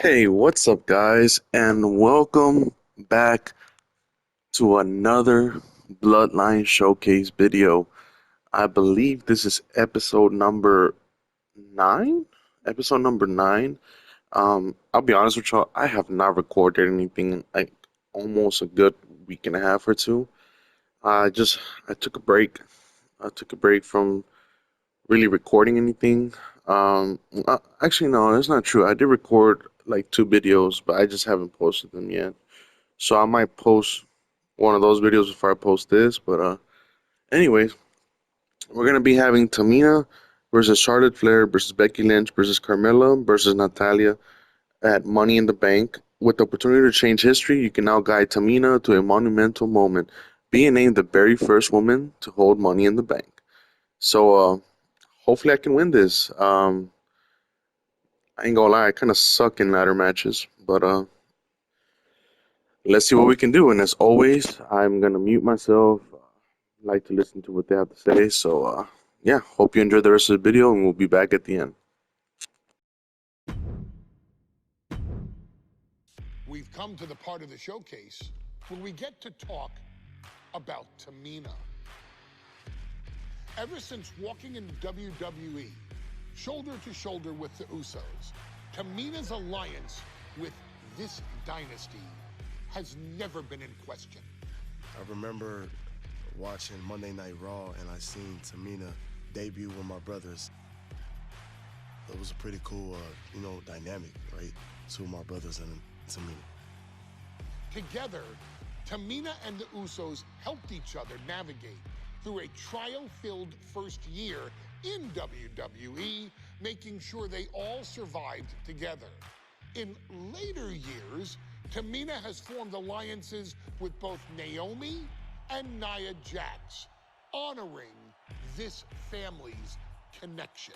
Hey, what's up, guys, and welcome back to another Bloodline Showcase video. I believe this is episode number nine. Episode number nine. I'll be honest with y'all, I have not recorded anything in like almost a good week and a half or two. I took a break. I took a break from really recording anything. Actually, no, that's not true. I did record like two videos, but I just haven't posted them yet. So I might post one of those videos before I post this. But anyways, we're gonna be having Tamina versus Charlotte Flair versus Becky Lynch versus Carmella versus Natalia at Money in the Bank. With the opportunity to change history, you can now guide Tamina to a monumental moment, being named the very first woman to hold Money in the Bank. So hopefully I can win this. I ain't gonna lie, I kind of suck in ladder matches, but let's see what we can do. And as always, I'm gonna mute myself. Like to listen to what they have to say. So yeah, hope you enjoy the rest of the video, and we'll be back at the end. We've come to the part of the showcase where we get to talk about Tamina. Ever since walking in WWE, shoulder to shoulder with the Usos, Tamina's alliance with this dynasty has never been in question. I remember watching Monday Night Raw and I seen Tamina debut with my brothers. It was a pretty cool, dynamic, right? Two of my brothers and Tamina. Together, Tamina and the Usos helped each other navigate through a trial-filled first year in WWE, making sure they all survived together. In later years, Tamina has formed alliances with both Naomi and Nia Jax, honoring this family's connection.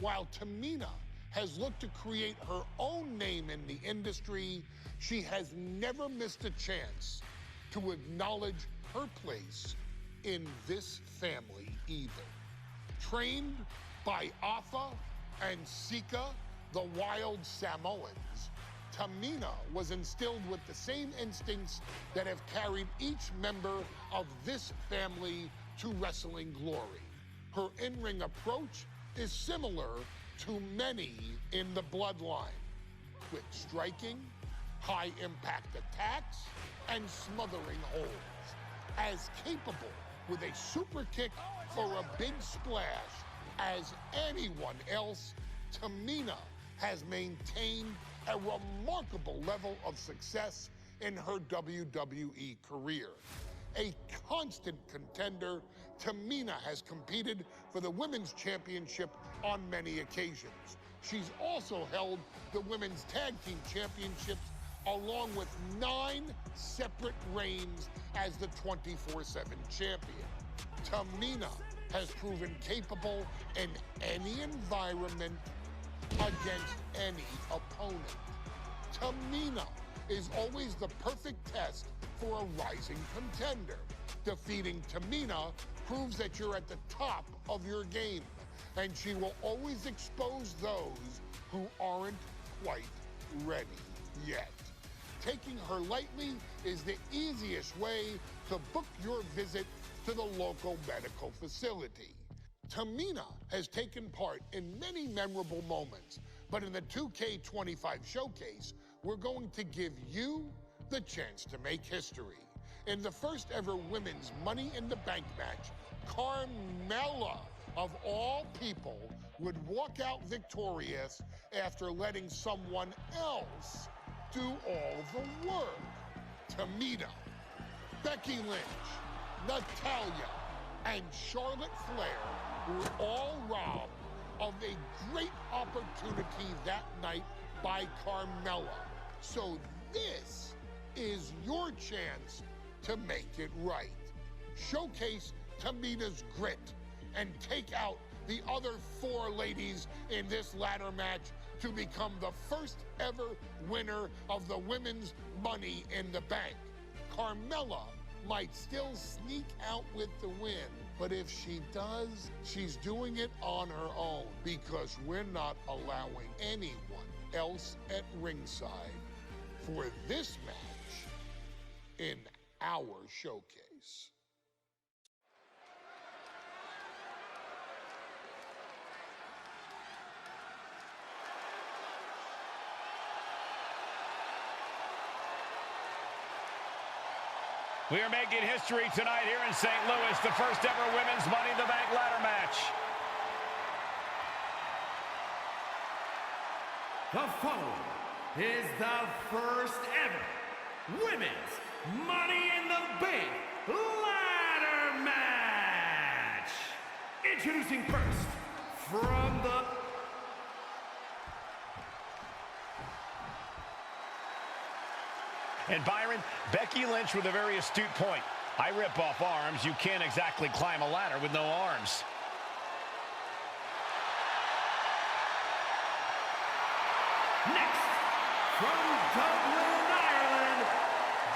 While Tamina has looked to create her own name in the industry, she has never missed a chance to acknowledge her place in this family either. Trained by Afa and Sika, the wild Samoans, Tamina was instilled with the same instincts that have carried each member of this family to wrestling glory. Her in-ring approach is similar to many in the Bloodline, with striking, high-impact attacks, and smothering holds. As capable with a super kick or a big splash as anyone else, Tamina has maintained a remarkable level of success in her WWE career. A constant contender, Tamina has competed for the Women's Championship on many occasions. She's also held the Women's Tag Team Championships along with 9 separate reigns as the 24/7 champion. Tamina has proven capable in any environment against any opponent. Tamina is always the perfect test for a rising contender. Defeating Tamina proves that you're at the top of your game, and she will always expose those who aren't quite ready yet. Taking her lightly is the easiest way to book your visit to the local medical facility. Tamina has taken part in many memorable moments, but in the 2K25 showcase, we're going to give you the chance to make history. In the first ever women's Money in the Bank match, Carmella, of all people, would walk out victorious after letting someone else do all the work. Tamina, Becky Lynch, Natalia, and Charlotte Flair were all robbed of a great opportunity that night by Carmella. So this is your chance to make it right. Showcase Tamina's grit and take out the other 4 ladies in this ladder match to become the first ever winner of the Women's Money in the Bank. Carmella might still sneak out with the win, but if she does, she's doing it on her own, because we're not allowing anyone else at ringside for this match in our showcase. We are making history tonight here in St. Louis, the first ever women's Money in the Bank ladder match. The following is the first ever women's Money in the Bank ladder match. Introducing first, from the... And Byron, Becky Lynch with a very astute point. I rip off arms. You can't exactly climb a ladder with no arms. Next, from Dublin, Ireland,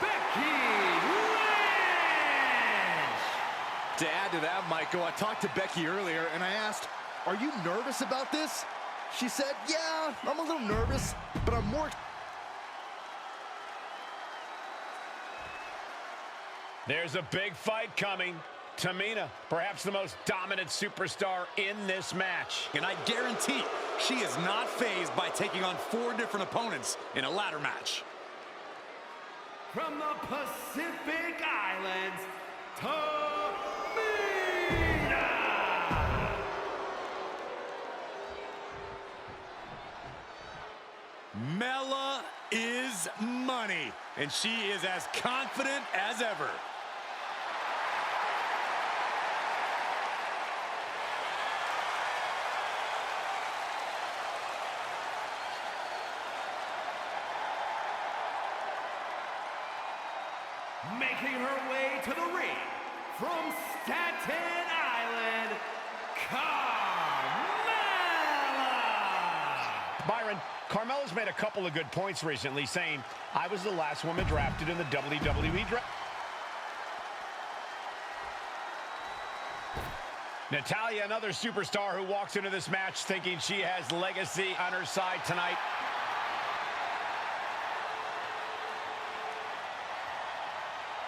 Becky Lynch. To add to that, Michael, I talked to Becky earlier and I asked, are you nervous about this? She said, yeah, I'm a little nervous, but I'm more... There's a big fight coming. Tamina, perhaps the most dominant superstar in this match. And I guarantee she is not fazed by taking on 4 different opponents in a ladder match. From the Pacific Islands, Tamina. Mela is money, and she is as confident as ever. Making her way to the ring, from Staten Island, Carmella. Byron, Carmella's made a couple of good points recently, saying, I was the last woman drafted in the WWE draft. Natalya, another superstar who walks into this match thinking she has legacy on her side tonight.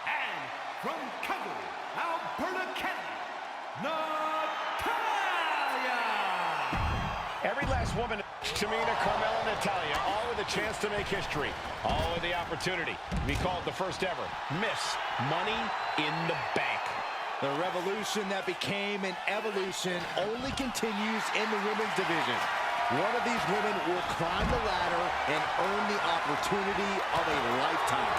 And from Calgary, Alberta, Canada, Natalya. Every last woman, Tamina, Carmella, Natalya, all with a chance to make history, all with the opportunity to be called the first ever Miss Money in the Bank. The revolution that became an evolution only continues in the women's division. One of these women will climb the ladder and earn the opportunity of a lifetime.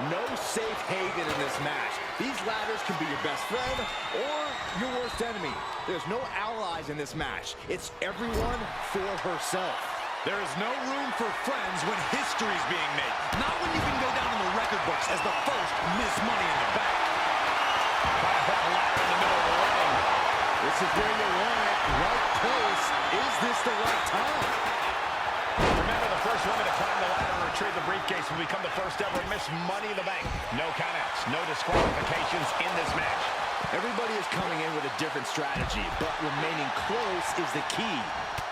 No safe haven in this match. These ladders can be your best friend or your worst enemy. There's no allies in this match. It's everyone for herself. There is no room for friends when history's being made. Not when you can go down in the record books as the first Miss Money in the Bank. This is where you want it. Right place. Is this the right time? Remember, the first woman to climb the ladder and retrieve the briefcase will become the first ever Miss Money in the Bank. No countouts, no disqualifications in this match. Everybody is coming in with a different strategy, but remaining close is the key.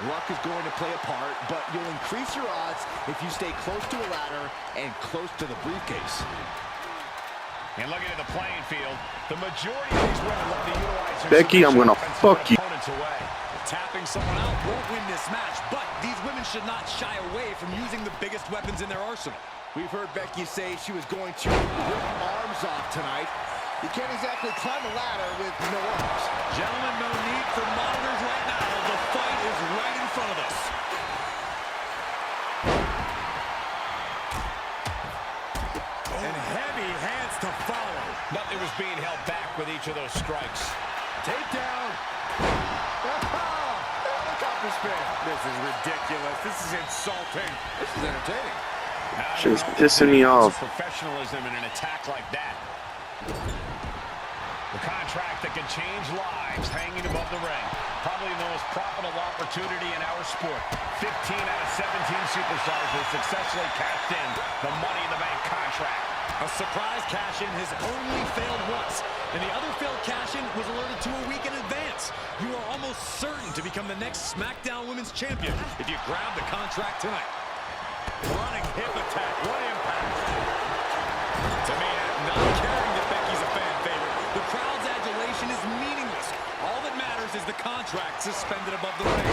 Luck is going to play a part, but you'll increase your odds if you stay close to a ladder and close to the briefcase. And looking at the playing field, the majority of these women love to utilize their Becky, I'm gonna fuck you. opponents away. Tapping someone out won't win this match, but these women should not shy away from using the biggest weapons in their arsenal. We've heard Becky say she was going to rip arms off tonight. You can't exactly climb a ladder with no arms. Gentlemen, no need for monitors right now. The fight is right in front of us. And heavy hands to follow. Nothing was being held back with each of those strikes. Takedown. Helicopter spin. This is ridiculous. This is insulting. This is entertaining. She's pissing me off. Professionalism in an attack like that. The contract that can change lives hanging above the ring. Probably the most profitable opportunity in our sport. 15 out of 17 superstars will successfully cashed in the Money in the Bank contract. A surprise cash-in has only failed once, and the other failed cash-in was alerted to a week in advance. You are almost certain to become the next SmackDown Women's Champion if you grab the contract tonight. Running hip attack, what impact. Tamina not caring that Becky's a fan favorite. The crowd's adulation is meaningless. All that matters is the contract suspended above the ring.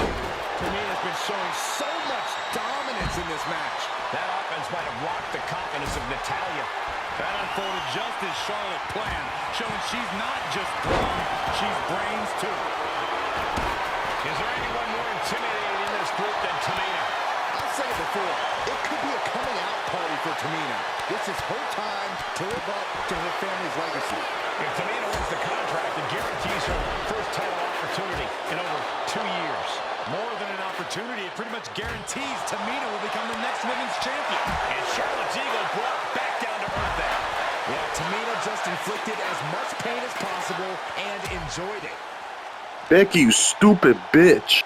Tamina's been showing so much dominance in this match. That offense might have rocked the confidence of Natalya. That unfolded just as Charlotte planned, showing she's not just brawn, she's brains too. Is there anyone more intimidating in this group than Tamina? I've said it before, it could be a coming out party for Tamina. This is her time to live up to her family's legacy. If Tamina wins the contract, it guarantees her first title opportunity in over 2 years. More than an opportunity, it pretty much guarantees Tamina will become the next women's champion. And Charlotte's ego brought back down to earth there. Yeah, Tamina just inflicted as much pain as possible and enjoyed it. Becky, you stupid bitch.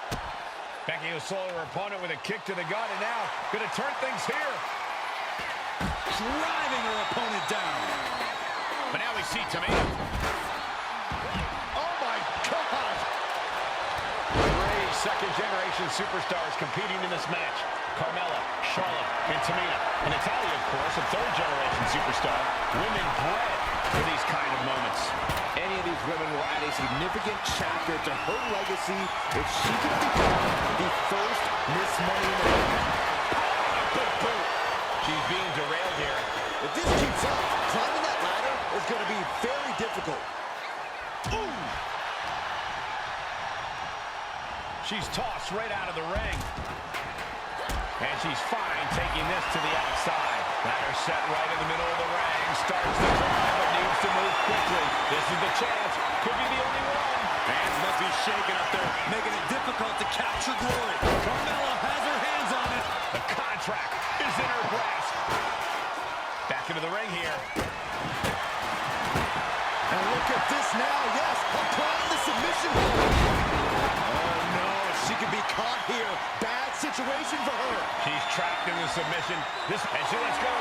Becky will slow her opponent with a kick to the gut, and now going to turn things here. Driving her opponent down. But now we see Tamina. Oh my God! Three second-generation superstars competing in this match. Carmella, Charlotte, and Tamina. And Natalya, of course, a third-generation superstar. Women bred for these kind of moments. Any of these women will add a significant chapter to her legacy if she can become the first Miss Money in the Bank. She's being derailed here. If this keeps up, climbing that ladder is going to be very difficult. Ooh! She's tossed right out of the ring. And she's fine taking this to the outside. Ladder set right in the middle of the ring. Starts the climb, but needs to move quickly. This is the chance. Could be the only one. Hands must be shaking up there, making it difficult to capture glory. Carmella has her hands on it. The contract is in her grasp. Back into the ring here. And look at this now. Yes, applying the submission hold. Oh no, she could be caught here. Bad situation for her. She's trapped in the submission. And she lets go.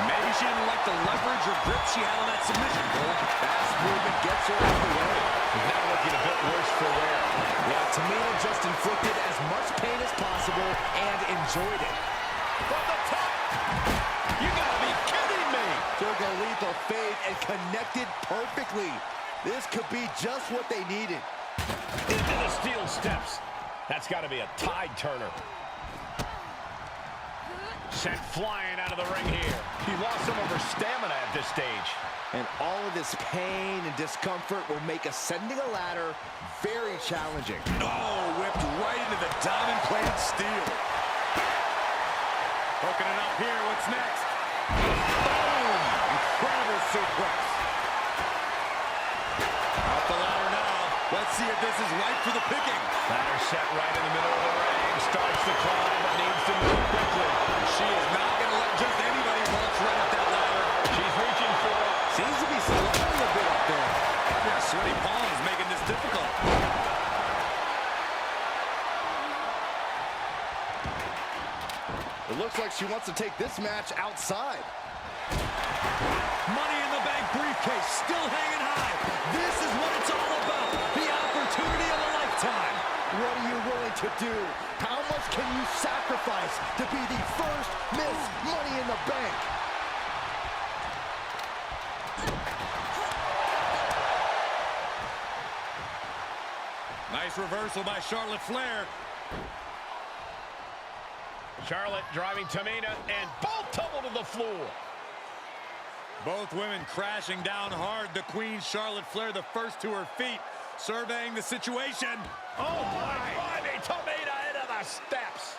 Maybe she didn't like the leverage or grip she had on that submission hold. Fast movement gets her out of the way. She's now looking a bit worse for wear. Yeah, Tamina just inflicted as much pain as possible and enjoyed it. From the top! You gotta be kidding me! Took a lethal fade and connected perfectly. This could be just what they needed. Into the steel steps. That's got to be a tide turner. Sent flying out of the ring here. She lost some of her stamina at this stage. And all of this pain and discomfort will make ascending a ladder very challenging. Oh, whipped right into the diamond-plated steel. Hooking it up here, what's next? Boom! Incredible suplex. Up the ladder now. Let's see if this is right for the picking. Ladder set right in the middle of the ring. Starts to climb, but needs to move quickly. She is not going to let just anybody waltz right up that ladder. She's reaching for it. Seems to be sliding a bit up there. Yeah, sweaty palms making this difficult. It looks like she wants to take this match outside. Money in the Bank briefcase still hanging high. This is what it's all about. The opportunity of a lifetime. What are you willing to do? How much can you sacrifice to be the first Miss Money in the Bank? Nice reversal by Charlotte Flair. Charlotte driving Tamina, and both tumble to the floor. Both women crashing down hard. The Queen, Charlotte Flair, the first to her feet, surveying the situation. Oh my, driving Tamina into the steps.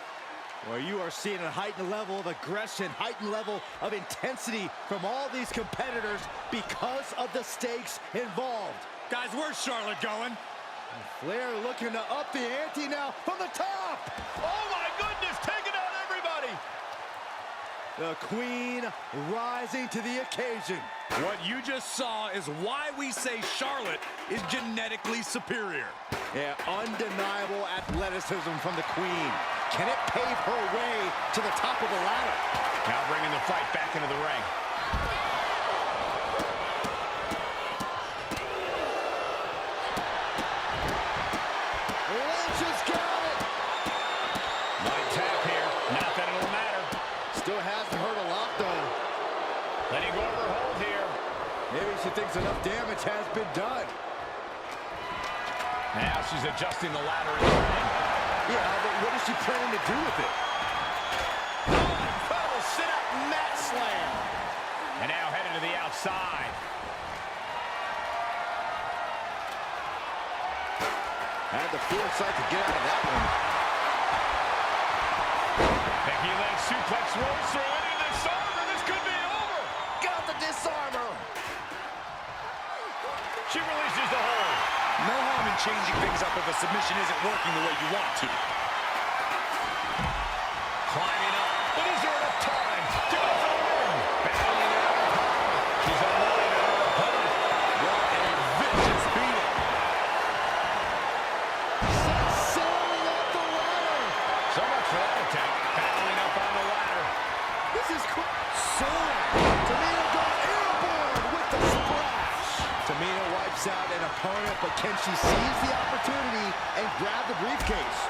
Well, you are seeing a heightened level of aggression, heightened level of intensity from all these competitors because of the stakes involved. Guys, where's Charlotte going? Flair looking to up the ante now from the top. Oh my goodness, taking out everybody. The Queen rising to the occasion. What you just saw is why we say Charlotte is genetically superior. Yeah, undeniable athleticism from the Queen. Can it pave her way to the top of the ladder? Now bringing the fight back into the ring. Lynch has got it. Might tap here. Not that it'll matter. Still hasn't hurt a lot, though. Letting go of her hold here. Maybe she thinks enough damage has been done. Now she's adjusting the ladder in the ring. Yeah, but what is she planning to do with it? Incredible sit-up mat slam. And now headed to the outside. Had the foresight to get out of that one. Becky Lynch suplex rolls through into the disarmer. This could be over. Got the disarmer. She releases the hold. No harm in changing things up if a submission isn't working the way you want to. Climbing up. But is there enough time to go for the win? Battling out of power. She's unloading on her opponent. What a vicious beating. Sailing up the ladder. So much for that attack. Battling up on the ladder. This is soaring. Tamina goes airborne with the splash. Tamina wipes out an opponent, but can she seize the opportunity and grab the briefcase?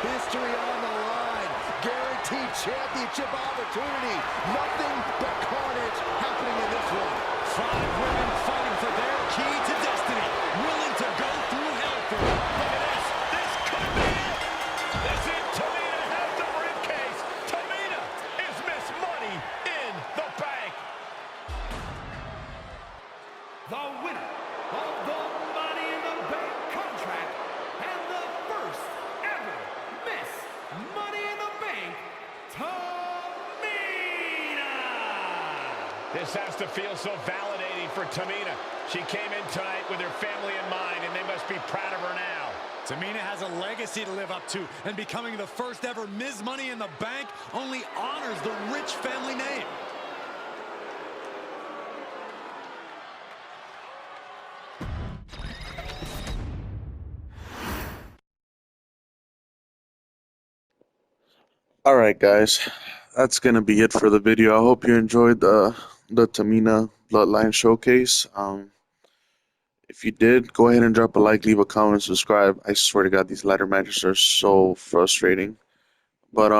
History on the line. Guaranteed championship opportunity. Nothing but carnage happening in this one. 5 women fighting for their key to destiny. Willing to go through hell for it. Look at this. This could be it. This is Tamina has the briefcase. Tamina is Miss Money in the Bank. The winner of the Money in the Bank contract and the first ever Miss Money in the Bank, Tamina! This has to feel so validating for Tamina. She came in tonight with her family in mind, and they must be proud of her now. Tamina has a legacy to live up to, and becoming the first ever Ms. Money in the Bank only honors the rich family name. All right, guys, that's gonna be it for the video. I hope you enjoyed the Tamina Bloodline showcase. If you did, go ahead and drop a like, leave a comment, subscribe. I swear to God, these ladder matches are so frustrating. But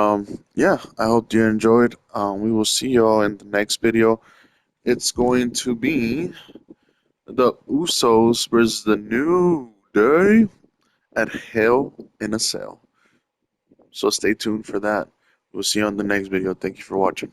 yeah, I hope you enjoyed. We will see y'all in the next video. It's going to be the Usos versus the New Day at Hell in a Cell. So stay tuned for that. We'll see you on the next video. Thank you for watching.